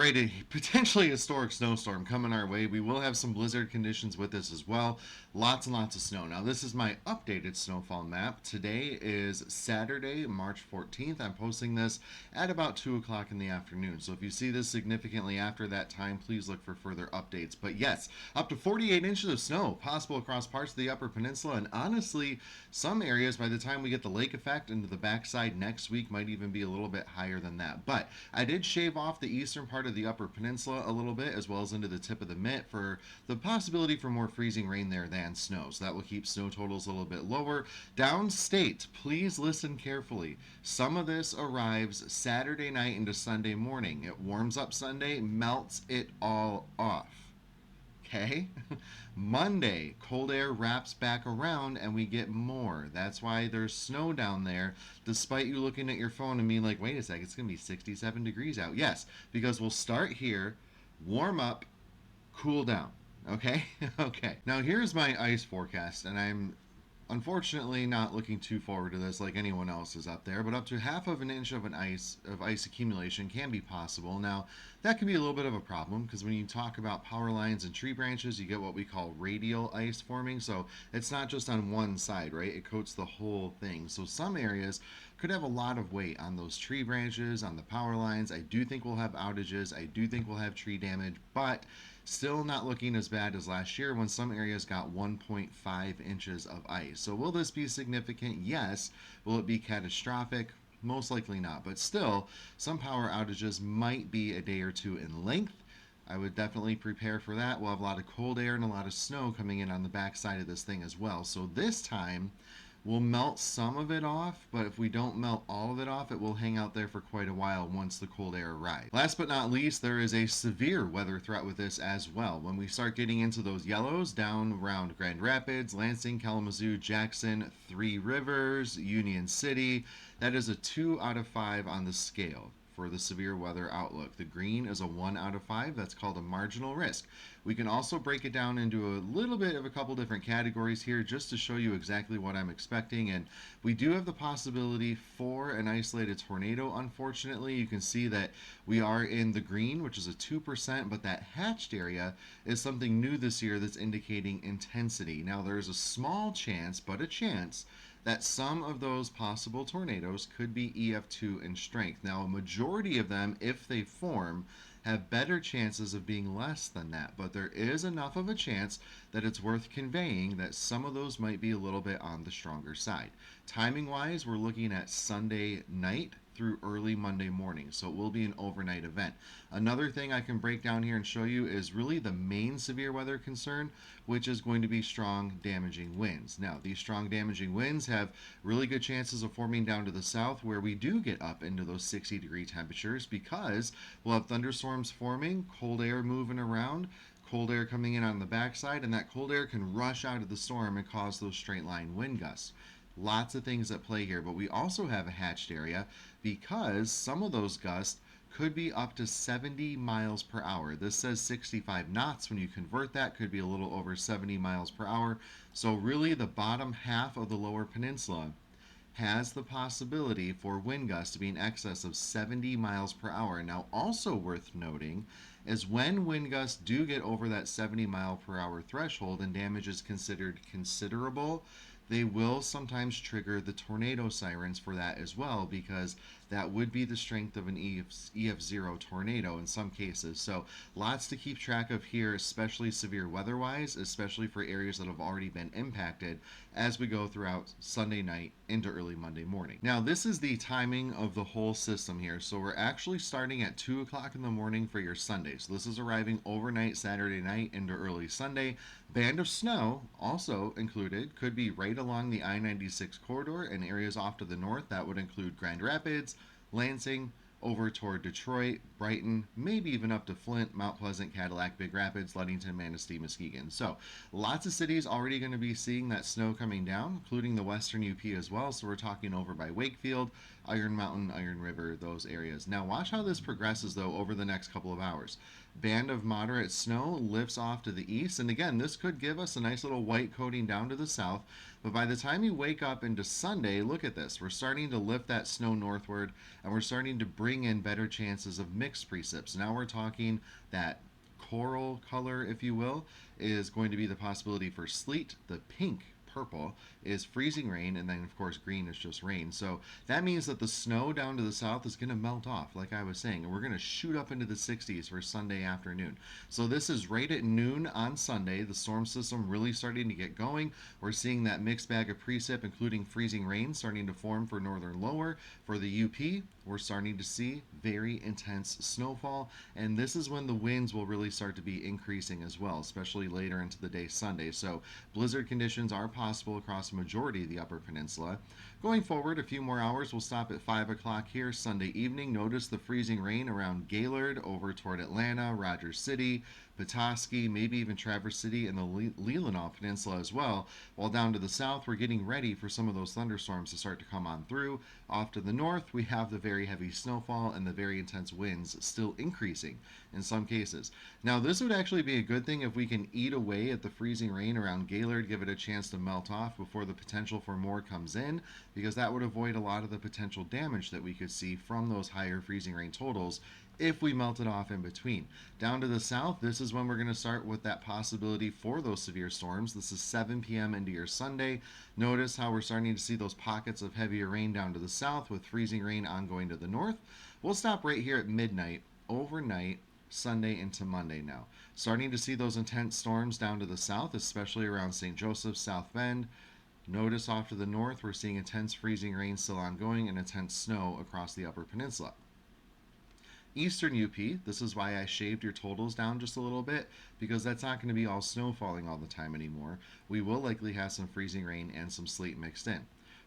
Alrighty, potentially historic snowstorm coming our way. We will have some blizzard conditions with this as well. Lots and lots of snow. Now, this is my updated snowfall map. Today is Saturday, March 14th. I'm posting this at about 2 o'clock in the afternoon. So if you see this significantly after that time, please look for further updates. But yes, up to 48 inches of snow possible across parts of the Upper Peninsula. And honestly, some areas, by the time we get the lake effect into the backside next week, might even be a little bit higher than that. But I did shave off the eastern part of the Upper Peninsula a little bit, as well as into the tip of the Mitt, for the possibility for more freezing rain there than snow. So that will keep snow totals a little bit lower. Downstate, please listen carefully. Some of this arrives Saturday night into Sunday morning. It warms up Sunday, melts it all off. Okay? Monday, cold air wraps back around and we get more. That's why there's snow down there, despite you looking at your phone and being like, wait a second, it's going to be 67 degrees out. Yes, because we'll start here, warm up, cool down. Okay? Okay. Now here's my ice forecast, and I'm unfortunately not looking too forward to this like anyone else is up there, but up to half of an inch of ice accumulation can be possible. Now that can be a little bit of a problem because when you talk about power lines and tree branches, you get what we call radial ice forming. So it's not just on one side, right? It coats the whole thing. So some areas could have a lot of weight on those tree branches, on the power lines. I do think we'll have outages. I do think we'll have tree damage, but still not looking as bad as last year when some areas got 1.5 inches of ice. So will this be significant? Yes. Will it be catastrophic? Most likely not. But still, some power outages might be a day or two in length. I would definitely prepare for that. We'll have a lot of cold air and a lot of snow coming in on the backside of this thing as well. So this time, we'll melt some of it off, but if we don't melt all of it off, it will hang out there for quite a while once the cold air arrives. Last but not least, there is a severe weather threat with this as well. When we start getting into those yellows down around Grand Rapids, Lansing, Kalamazoo, Jackson, Three Rivers, Union City, that is a 2 out of 5 on the scale for the severe weather outlook. The green is a 1 out of 5. That's called a marginal risk. We can also break it down into a little bit of a couple different categories here just to show you exactly what I'm expecting. And we do have the possibility for an isolated tornado. Unfortunately, you can see that we are in the green, which is a 2%, but that hatched area is something new this year that's indicating intensity. Now, there's a small chance, but a chance, that some of those possible tornadoes could be EF2 in strength. Now, a majority of them, if they form, have better chances of being less than that, but there is enough of a chance that it's worth conveying that some of those might be a little bit on the stronger side. Timing-wise, we're looking at Sunday night through early Monday morning, so it will be an overnight event. Another thing I can break down here and show you is really the main severe weather concern, which is going to be strong damaging winds. Now, these strong damaging winds have really good chances of forming down to the south where we do get up into those 60-degree temperatures because we'll have thunderstorms forming, cold air moving around, cold air coming in on the backside, and that cold air can rush out of the storm and cause those straight line wind gusts. Lots of things at play here, but we also have a hatched area because some of those gusts could be up to 70 miles per hour. This says 65 knots. When you convert that, could be a little over 70 miles per hour. So really the bottom half of the lower peninsula has the possibility for wind gusts to be in excess of 70 miles per hour. Now, also worth noting is when wind gusts do get over that 70 mile per hour threshold and damage is considered considerable, they will sometimes trigger the tornado sirens for that as well, because that would be the strength of an EF0 tornado in some cases. So lots to keep track of here, especially severe weather-wise, especially for areas that have already been impacted as we go throughout Sunday night into early Monday morning. Now, this is the timing of the whole system here. So we're actually starting at 2 o'clock in the morning for your Sunday. So this is arriving overnight Saturday night into early Sunday. Band of snow also included, could be right along the I-96 corridor and areas off to the north. That would include Grand Rapids, Lansing, over toward Detroit, Brighton, maybe even up to Flint, Mount Pleasant, Cadillac, Big Rapids, Ludington, Manistee, Muskegon. So lots of cities already going to be seeing that snow coming down, including the western UP as well. So we're talking over by Wakefield, Iron Mountain, Iron River, those areas. Now watch how this progresses though over the next couple of hours. Band of moderate snow lifts off to the east, and again, this could give us a nice little white coating down to the south. But by the time you wake up into Sunday, look at this. We're starting to lift that snow northward, and we're starting to bring in better chances of mixed precip. Now we're talking that coral color, if you will, is going to be the possibility for sleet. The pink, purple, is freezing rain, and then of course green is just rain. So that means that the snow down to the south is going to melt off, like I was saying, and we're going to shoot up into the 60s for Sunday afternoon. So this is right at noon on Sunday. The storm system really starting to get going. We're seeing that mixed bag of precip, including freezing rain, starting to form for northern lower. For the UP, we're starting to see very intense snowfall, and this is when the winds will really start to be increasing as well, especially later into the day Sunday. So blizzard conditions are possible across a majority of the Upper Peninsula. Going forward, a few more hours, we'll stop at 5 o'clock here Sunday evening. Notice the freezing rain around Gaylord over toward Atlanta, Rogers City, Petoskey, maybe even Traverse City and the Leelanau Peninsula as well. While down to the south, we're getting ready for some of those thunderstorms to start to come on through. Off to the north, we have the very heavy snowfall and the very intense winds still increasing in some cases. Now, this would actually be a good thing if we can eat away at the freezing rain around Gaylord, give it a chance to melt off before the potential for more comes in, because that would avoid a lot of the potential damage that we could see from those higher freezing rain totals if we melt it off in between. Down to the south, this is when we're going to start with that possibility for those severe storms. This is 7 p.m. into your Sunday. Notice how we're starting to see those pockets of heavier rain down to the south with freezing rain ongoing to the north. We'll stop right here at midnight, overnight, Sunday into Monday now. Starting to see those intense storms down to the south, especially around St. Joseph, South Bend. Notice off to the north, we're seeing intense freezing rain still ongoing and intense snow across the Upper Peninsula. Eastern UP, this is why I shaved your totals down just a little bit, because that's not going to be all snow falling all the time anymore. We will likely have some freezing rain and some sleet mixed in.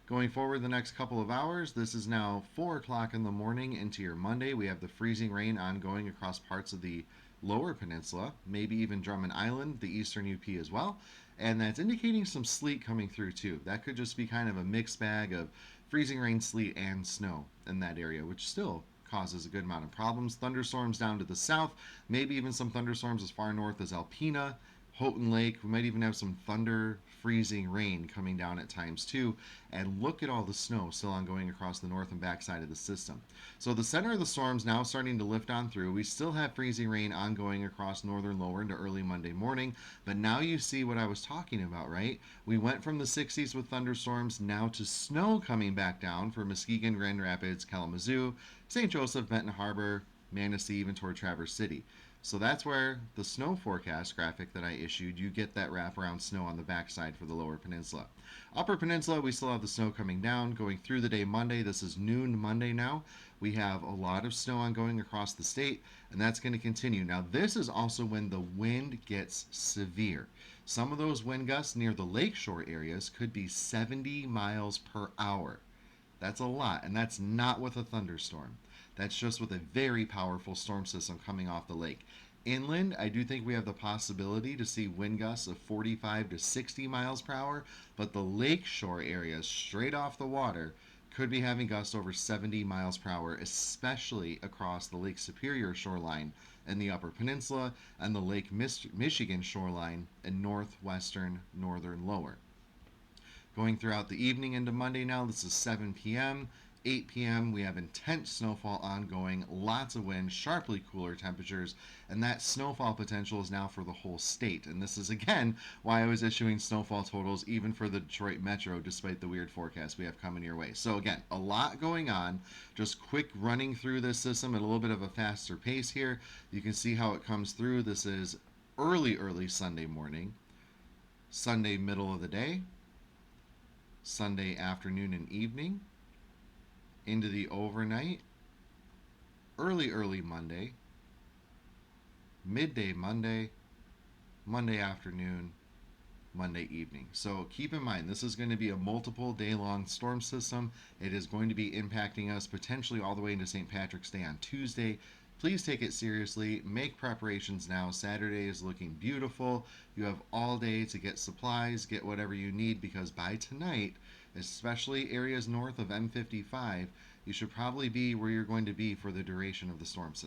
Going forward the next couple of hours, this is now 4 o'clock in the morning into your Monday. We have the freezing rain ongoing across parts of the lower peninsula, maybe even Drummond Island, the eastern UP as well. And that's indicating some sleet coming through too. That could just be kind of a mixed bag of freezing rain, sleet, and snow in that area, which still causes a good amount of problems. Thunderstorms down to the south, maybe even some thunderstorms as far north as Alpena, Houghton Lake. We might even have some thunder, freezing rain coming down at times too. And look at all the snow still ongoing across the north and backside of the system. So the center of the storm's now starting to lift on through. We still have freezing rain ongoing across northern lower into early Monday morning, but now you see what I was talking about, right? We went from the 60s with thunderstorms now to snow coming back down for Muskegon, Grand Rapids, Kalamazoo, St. Joseph, Benton Harbor, Manistee, even toward Traverse City. So that's where the snow forecast graphic that I issued, you get that wraparound snow on the backside for the lower peninsula. Upper peninsula, we still have the snow coming down, going through the day Monday. This is noon Monday now. We have a lot of snow ongoing across the state, and that's going to continue. Now, this is also when the wind gets severe. Some of those wind gusts near the lakeshore areas could be 70 miles per hour. That's a lot, and that's not with a thunderstorm. That's just with a very powerful storm system coming off the lake. Inland, I do think we have the possibility to see wind gusts of 45 to 60 miles per hour, but the lakeshore areas straight off the water could be having gusts over 70 miles per hour, especially across the Lake Superior shoreline in the Upper Peninsula and the Lake Michigan shoreline in northwestern, northern lower. Going throughout the evening into Monday now, this is 7 p.m. 8 p.m. we have intense snowfall ongoing, lots of wind, sharply cooler temperatures, and that snowfall potential is now for the whole state. And this is again why I was issuing snowfall totals even for the Detroit Metro, despite the weird forecast we have coming your way. So again, a lot going on. Just quick running through this system at a little bit of a faster pace here. You can see how it comes through. This is early Sunday morning, Sunday middle of the day, Sunday afternoon and evening, into the overnight, early Monday, midday Monday, Monday afternoon, Monday evening. So keep in mind, this is going to be a multiple day long storm system. It is going to be impacting us potentially all the way into St. Patrick's Day on Tuesday. Please take it seriously. Make preparations now. Saturday is looking beautiful. You have all day to get supplies, get whatever you need, because by tonight, especially areas north of M55, you should probably be where you're going to be for the duration of the storm system.